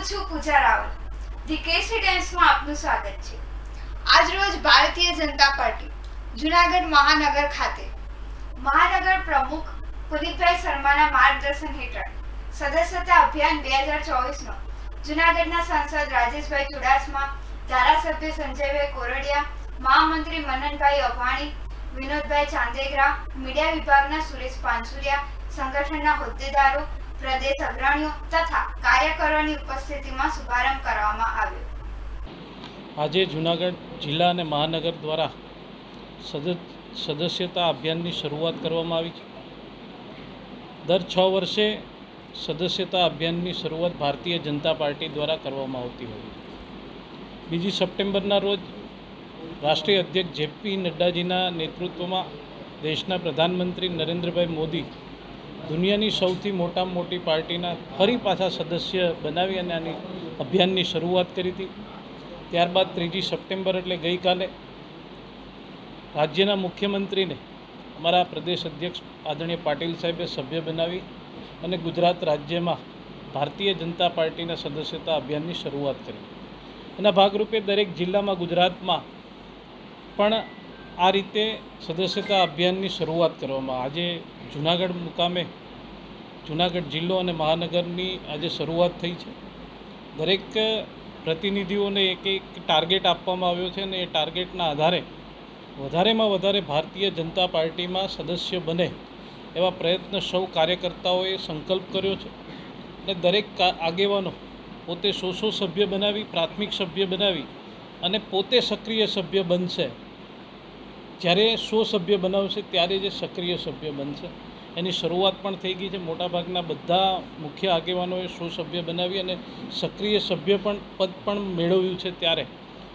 છું પૂજા રાવલ. ધી કેસરી ટાઈમ્સમાં આપનું સ્વાગત છે. આજરોજ ભારતીય જનતા પાર્ટી જૂનાગઢ મહાનગર ખાતે મહાનગર પ્રમુખ પુનિતભાઈ શર્માના માર્ગદર્શન હેઠળ સદસ્યતા અભિયાન 2024નો જૂનાગઢના સાંસદ રાજેશભાઈ ચુડાસમા, ધારાસભ્ય સંજયભાઈ કોરડિયા, મહામંત્રી મનનભાઈ અભાણી, વિનોદભાઈ ચાંદેગરા, મીડિયા વિભાગના સુરેશ પાનસુરિયા, સંગઠનના હોદ્દેદારો, પ્રદેશ અગ્રણીઓ તથા કાર્યકરોની ઉપસ્થિતિમાં શુભારંભ કરવામાં આવ્યો. આજે જૂનાગઢ જિલ્લા અને મહાનગર દ્વારા સદસ્યતા અભિયાનની શરૂઆત કરવામાં આવી છે. દર 6 વર્ષે સદસ્યતા અભિયાનની શરૂઆત ભારતીય જનતા પાર્ટી દ્વારા કરવામાં આવતી હોય છે. 2 સપ્ટેમ્બરના રોજ રાષ્ટ્રીય અધ્યક્ષ જેપી નડ્ડાજીના નેતૃત્વમાં દેશના પ્રધાનમંત્રી નરેન્દ્રભાઈ મોદી દુનિયાની સૌથી મોટામાં મોટી પાર્ટીના ફરી પાછા સદસ્ય બનાવી અને આની અભિયાનની શરૂઆત કરી હતી. ત્યારબાદ 3 સપ્ટેમ્બર એટલે ગઈકાલે રાજ્યના મુખ્યમંત્રીને અમારા પ્રદેશ અધ્યક્ષ આદરણીય પાટીલ સાહેબે સભ્ય બનાવી અને ગુજરાત રાજ્યમાં ભારતીય જનતા પાર્ટીના સદસ્યતા અભિયાનની શરૂઆત કરી. એના ભાગરૂપે દરેક જિલ્લામાં ગુજરાતમાં પણ આ રીતે સદસ્યતા અભિયાનની શરૂઆત કરવામાં. આજે જૂનાગઢ મુકામે જૂનાગઢ જિલ્લો અને મહાનગરની આજે શરૂઆત થઈ છે. દરેક પ્રતિનિધિઓને એક ટાર્ગેટ આપવામાં આવ્યો છે અને એ ટાર્ગેટના આધારે વધારેમાં વધારે ભારતીય જનતા પાર્ટીમાં સદસ્ય બને એવા પ્રયત્ન સૌ કાર્યકર્તાઓએ સંકલ્પ કર્યો છે. અને દરેક આગેવાનો પોતે 100 સભ્ય બનાવી, પ્રાથમિક સભ્ય બનાવી અને પોતે સક્રિય સભ્ય બનશે. જ્યારે 100 સભ્ય બનાવશે ત્યારે જે સક્રિય સભ્ય બનશે એની શરૂઆત પણ થઈ ગઈ છે. મોટાભાગના બધા મુખ્ય આગેવાનોએ 100 સભ્ય બનાવી અને સક્રિય સભ્ય પદ પણ મેળવ્યું છે. ત્યારે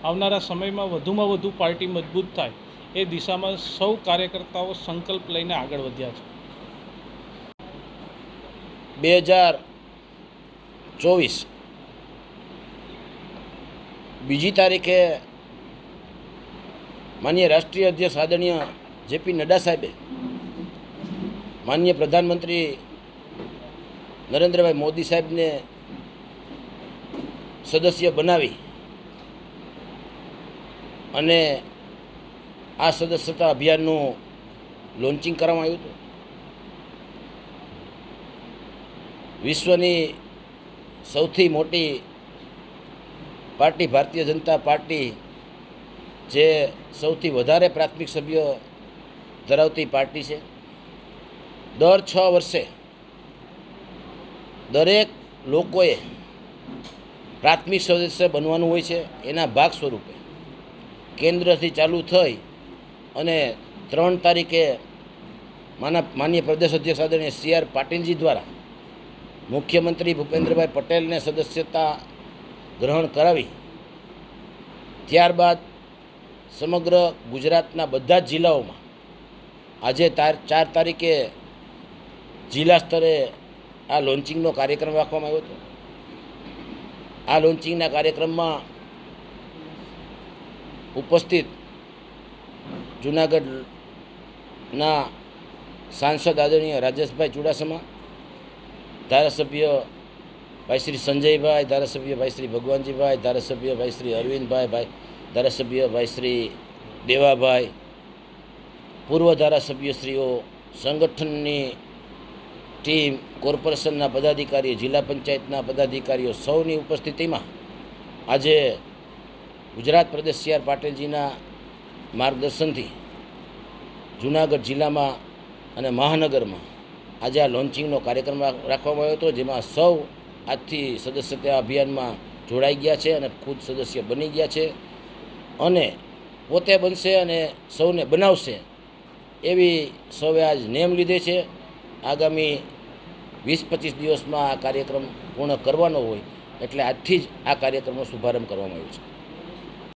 આવનારા સમયમાં વધુમાં વધુ પાર્ટી મજબૂત થાય એ દિશામાં સૌ કાર્યકર્તાઓ સંકલ્પ લઈને આગળ વધ્યા છે. 2024 બીજી તારીખે માનનીય રાષ્ટ્રીય અધ્યક્ષ આદરણીય જેપી નડ્ડા સાહેબે માનનીય પ્રધાનમંત્રી નરેન્દ્રભાઈ મોદી સાહેબને સદસ્ય બનાવી અને આ સદસ્યતા અભિયાનનું લોન્ચિંગ કરવામાં આવ્યું હતું. વિશ્વની સૌથી મોટી પાર્ટી ભારતીય જનતા પાર્ટી, જે સૌથી વધારે પ્રાથમિક સભ્ય ધરાવતી પાર્ટી છે, દર 6 વર્ષે દરેક લોકોએ પ્રાથમિક સદસ્ય બનવાનું હોય છે. એના ભાગ સ્વરૂપે કેન્દ્રથી ચાલુ થઈ અને 3 તારીખે માનનીય પ્રદેશ અધ્યક્ષ આદરણીય CR પાટીલજી દ્વારા મુખ્યમંત્રી ભૂપેન્દ્રભાઈ પટેલને સદસ્યતા ગ્રહણ કરાવી ત્યારબાદ સમગ્ર ગુજરાતના બધા જ જિલ્લાઓમાં આજે 4 તારીખે જિલ્લા સ્તરે આ લોન્ચિંગનો કાર્યક્રમ રાખવામાં આવ્યો હતો. આ લોન્ચિંગના કાર્યક્રમમાં ઉપસ્થિત જૂનાગઢના સાંસદ આદરણીય રાજેશભાઈ ચુડાસમા, ધારાસભ્ય ભાઈ શ્રી સંજયભાઈ, ધારાસભ્ય ભાઈ શ્રી ભગવાનજીભાઈ, ધારાસભ્ય ભાઈ શ્રી અરવિંદભાઈ, ધારાસભ્ય ભાઈ શ્રી દેવાભાઈ, પૂર્વ ધારાસભ્યશ્રીઓ, સંગઠનની ટીમ, કોર્પોરેશનના પદાધિકારીઓ, જિલ્લા પંચાયતના પદાધિકારીઓ સૌની ઉપસ્થિતિમાં આજે ગુજરાત પ્રદેશ CR પાટીલજીના માર્ગદર્શનથી જૂનાગઢ જિલ્લામાં અને મહાનગરમાં આજે આ લોન્ચિંગનો કાર્યક્રમ રાખવામાં આવ્યો હતો, જેમાં સૌ આજથી સદસ્યતા અભિયાનમાં જોડાઈ ગયા છે અને ખુદ સદસ્ય બની ગયા છે અને પોતે બનશે અને સૌને બનાવશે એવી સૌએ આજ નેમ લીધે છે. આગામી 20-25 દિવસમાં આ કાર્યક્રમ પૂર્ણ કરવાનો હોય એટલે આજથી જ આ કાર્યક્રમનો શુભારંભ કરવામાં આવ્યો છે.